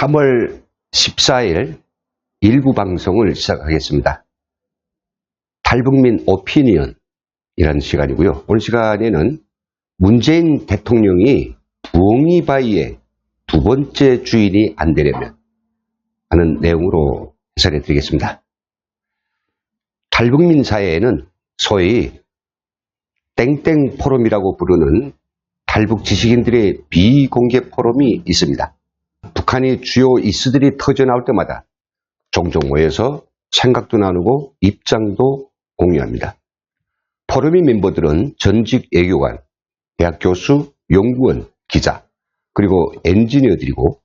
3월 14일 일부 방송을 시작하겠습니다. 탈북민 오피니언이라는 시간이고요. 오늘 시간에는 문재인 대통령이 부엉이바위의 두 번째 주인이 안 되려면 하는 내용으로 해설해 드리겠습니다. 탈북민 사회에는 소위 땡땡 포럼이라고 부르는 탈북 지식인들의 비공개 포럼이 있습니다. 북한이 주요 이슈들이 터져나올 때마다 종종 모여서 생각도 나누고 입장도 공유합니다. 포럼의 멤버들은 전직 외교관, 대학 교수, 연구원, 기자, 그리고 엔지니어들이고,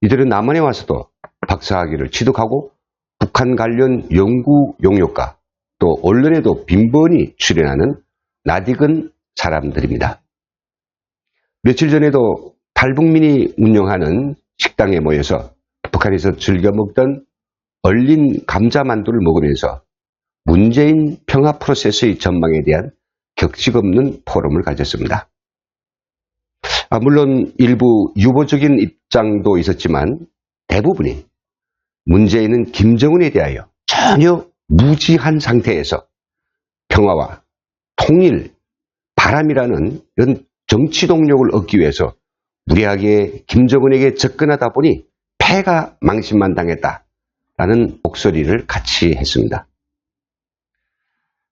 이들은 남한에 와서도 박사학위를 취득하고 북한 관련 연구 용역가, 또 언론에도 빈번히 출연하는 낯익은 사람들입니다. 며칠 전에도 탈북민이 운영하는 식당에 모여서 북한에서 즐겨 먹던 얼린 감자만두를 먹으면서 문재인 평화 프로세스의 전망에 대한 격식 없는 포럼을 가졌습니다. 물론 일부 유보적인 입장도 있었지만 대부분이 문재인은 김정은에 대하여 전혀 무지한 상태에서 평화와 통일, 바람이라는 이런 정치 동력을 얻기 위해서 무리하게 김정은에게 접근하다 보니 패가 망신만 당했다라는 목소리를 같이 했습니다.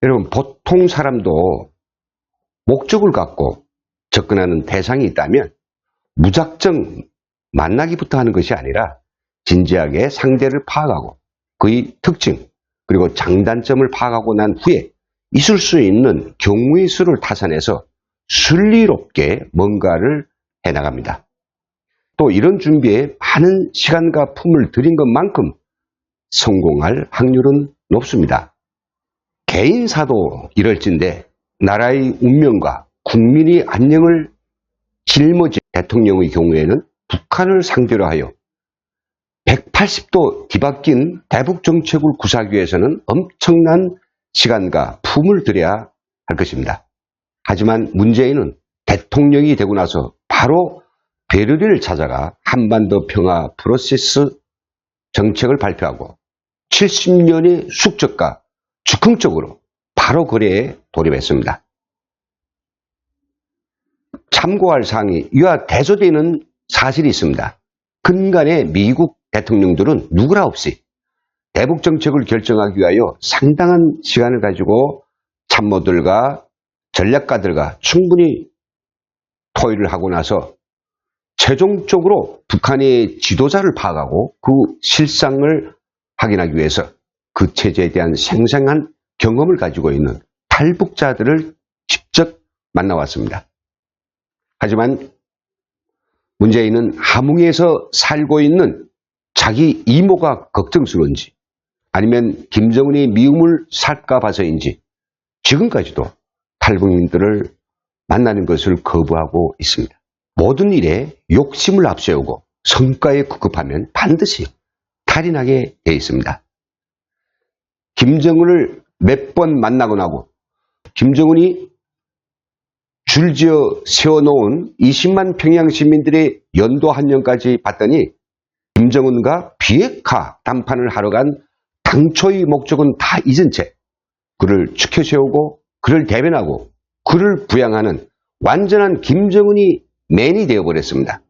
여러분, 보통 사람도 목적을 갖고 접근하는 대상이 있다면 무작정 만나기부터 하는 것이 아니라 진지하게 상대를 파악하고 그의 특징 그리고 장단점을 파악하고 난 후에 있을 수 있는 경우의 수를 타산해서 순리롭게 뭔가를 해나갑니다. 또 이런 준비에 많은 시간과 품을 들인 것만큼 성공할 확률은 높습니다. 개인사도 이럴진데 나라의 운명과 국민의 안녕을 짊어진 대통령의 경우에는 북한을 상대로 하여 180도 뒤바뀐 대북 정책을 구사하기 위해서는 엄청난 시간과 품을 들여야 할 것입니다. 하지만 문재인은 대통령이 되고 나서 바로 베를린을 찾아가 한반도 평화 프로세스 정책을 발표하고 70년의 숙적과 즉흥적으로 바로 거래에 돌입했습니다. 참고할 사항이 이와 대조되는 사실이 있습니다. 근간에 미국 대통령들은 누구라 없이 대북 정책을 결정하기 위하여 상당한 시간을 가지고 참모들과 전략가들과 충분히 토의를 하고 나서 최종적으로 북한의 지도자를 파악하고 그 실상을 확인하기 위해서 그 체제에 대한 생생한 경험을 가지고 있는 탈북자들을 직접 만나왔습니다. 하지만 문재인은 함흥에서 살고 있는 자기 이모가 걱정스러운지 아니면 김정은의 미움을 살까 봐서인지 지금까지도 탈북민들을 만나는 것을 거부하고 있습니다. 모든 일에 욕심을 앞세우고 성과에 급급하면 반드시 탈이 돼 있습니다. 김정은을 몇 번 만나고 나고 김정은이 줄지어 세워놓은 20만 평양 시민들의 연도 한년까지 봤더니 김정은과 비핵화 담판을 하러 간 당초의 목적은 다 잊은 채 그를 추켜세우고 그를 대변하고 그를 부양하는 완전한 김정은이 맨이 되어버렸습니다.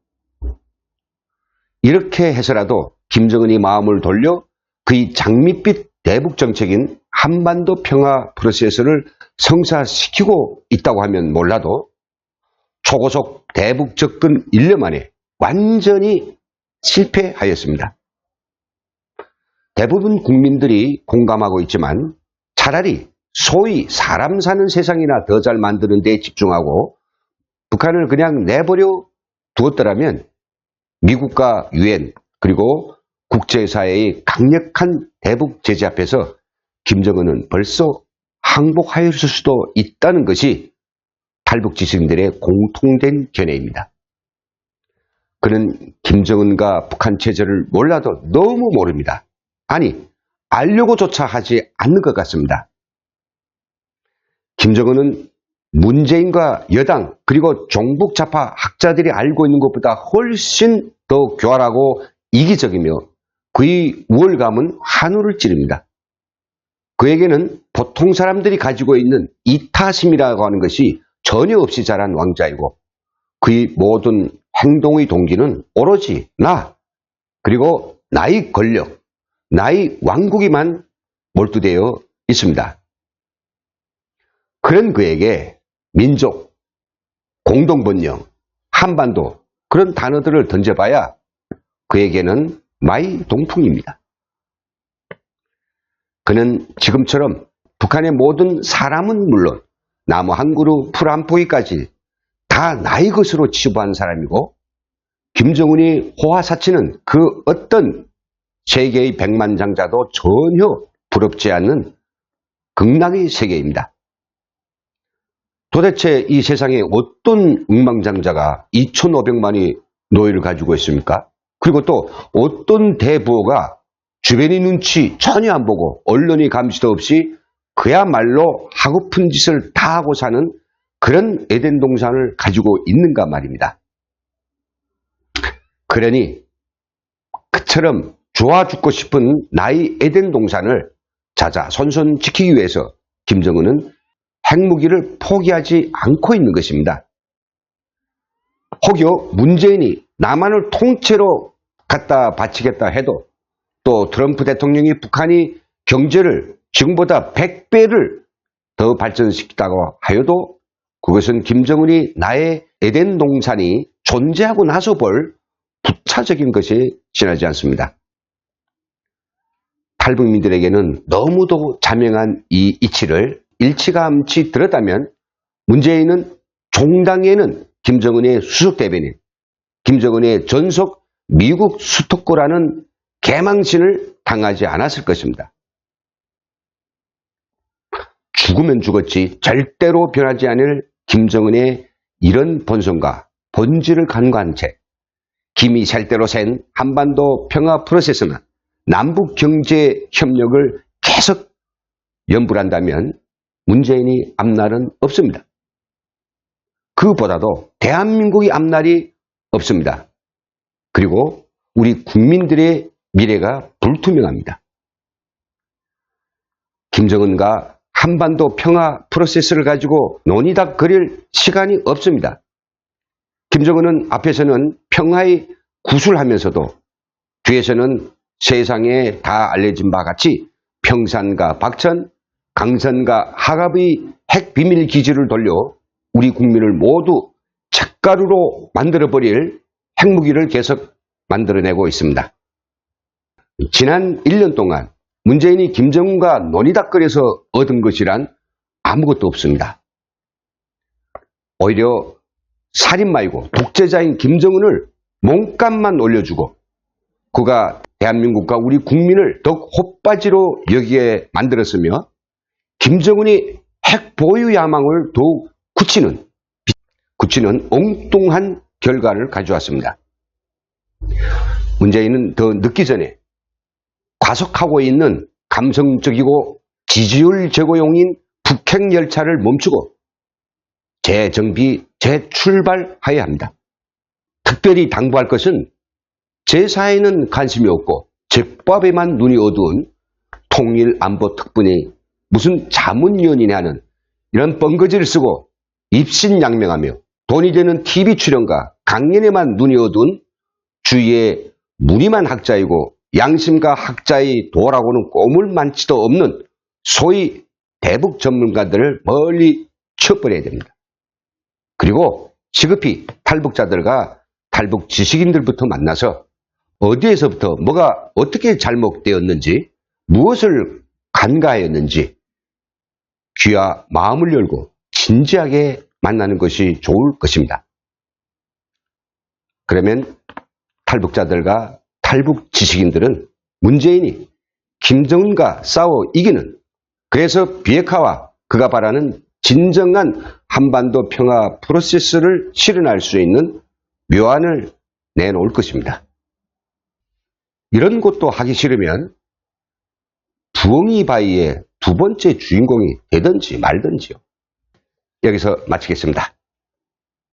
이렇게 해서라도 김정은이 마음을 돌려 그의 장밋빛 대북 정책인 한반도 평화 프로세스를 성사시키고 있다고 하면 몰라도 초고속 대북 접근 1년 만에 완전히 실패하였습니다. 대부분 국민들이 공감하고 있지만 차라리 소위 사람 사는 세상이나 더 잘 만드는 데 집중하고 북한을 그냥 내버려 두었더라면 미국과 유엔 그리고 국제사회의 강력한 대북 제재 앞에서 김정은은 벌써 항복하였을 수도 있다는 것이 탈북 지식인들의 공통된 견해입니다. 그는 김정은과 북한 체제를 몰라도 너무 모릅니다. 아니, 알려고조차 하지 않는 것 같습니다. 김정은은 문재인과 여당 그리고 종북 좌파 학자들이 알고 있는 것보다 훨씬 더 교활하고 이기적이며 그의 우월감은 한우를 찌릅니다. 그에게는 보통 사람들이 가지고 있는 이타심이라고 하는 것이 전혀 없이 자란 왕자이고 그의 모든 행동의 동기는 오로지 나, 그리고 나의 권력, 나의 왕국에만 몰두되어 있습니다. 그런 그에게 민족, 공동번영, 한반도 그런 단어들을 던져봐야 그에게는 마이 동풍입니다. 그는 지금처럼 북한의 모든 사람은 물론 나무 한 그루 풀 한 포기까지 다 나의 것으로 치부한 사람이고 김정은이 호화사치는 그 어떤 세계의 백만장자도 전혀 부럽지 않는 극락의 세계입니다. 도대체 이 세상에 어떤 억만장자가 2,500만의 노예를 가지고 있습니까? 그리고 또 어떤 대부호가 주변의 눈치 전혀 안 보고 언론의 감시도 없이 그야말로 하고픈 짓을 다 하고 사는 그런 에덴 동산을 가지고 있는가 말입니다. 그러니 그처럼 좋아 죽고 싶은 나의 에덴 동산을 자자손손 지키기 위해서 김정은은 핵무기를 포기하지 않고 있는 것입니다. 혹여 문재인이 남한을 통째로 갖다 바치겠다 해도 또 트럼프 대통령이 북한이 경제를 지금보다 100배를 더 발전시키다고 하여도 그것은 김정은이 나의 에덴 동산이 존재하고 나서 볼 부차적인 것이 지나지 않습니다. 탈북민들에게는 너무도 자명한 이 이치를 일찌감치 들었다면 문재인은 종당에는 김정은의 수석대변인, 김정은의 전속 미국 수토코라는 개망신을 당하지 않았을 것입니다. 죽으면 죽었지 절대로 변하지 않을 김정은의 이런 본성과 본질을 간과한 채 김이 셀 대로 센 한반도 평화 프로세스는 남북 경제 협력을 계속 연불한다면 문재인이 앞날은 없습니다. 그보다도 대한민국의 앞날이 없습니다. 그리고 우리 국민들의 미래가 불투명합니다. 김정은과 한반도 평화 프로세스를 가지고 논의닥거릴 시간이 없습니다. 김정은은 앞에서는 평화의 구술하면서도 뒤에서는 세상에 다 알려진 바 같이 평산과 박천, 강선과 하갑의 핵 비밀 기지를 돌려 우리 국민을 모두 쇳가루로 만들어버릴 핵무기를 계속 만들어내고 있습니다. 지난 1년 동안 문재인이 김정은과 논의닥거려서 얻은 것이란 아무것도 없습니다. 오히려 살인마이고 독재자인 김정은을 몸값만 올려주고 그가 대한민국과 우리 국민을 더욱 헛바지로 여기에 만들었으며 김정은이 핵 보유 야망을 더욱 굳히는 엉뚱한 결과를 가져왔습니다. 문재인은 더 늦기 전에 과속하고 있는 감성적이고 지지율 제고용인 북핵열차를 멈추고 재정비, 재출발해야 합니다. 특별히 당부할 것은 제사에는 관심이 없고 적법에만 눈이 어두운 통일안보특보니 무슨 자문위원이냐는 이런 뻥거지를 쓰고 입신양명하며 돈이 되는 TV 출연과 강연에만 눈이 어두운 주위에 무늬만 학자이고 양심과 학자의 도라고는 꼬물만치도 없는 소위 대북 전문가들을 멀리 쳐버려야 됩니다. 그리고 시급히 탈북자들과 탈북 지식인들부터 만나서 어디에서부터 뭐가 어떻게 잘못되었는지 무엇을 간과하였는지 귀와 마음을 열고 진지하게 만나는 것이 좋을 것입니다. 그러면 탈북자들과 탈북 지식인들은 문재인이 김정은과 싸워 이기는, 그래서 비핵화와 그가 바라는 진정한 한반도 평화 프로세스를 실현할 수 있는 묘안을 내놓을 것입니다. 이런 것도 하기 싫으면 부엉이 바위의 두 번째 주인공이 되든지 말든지요. 여기서 마치겠습니다.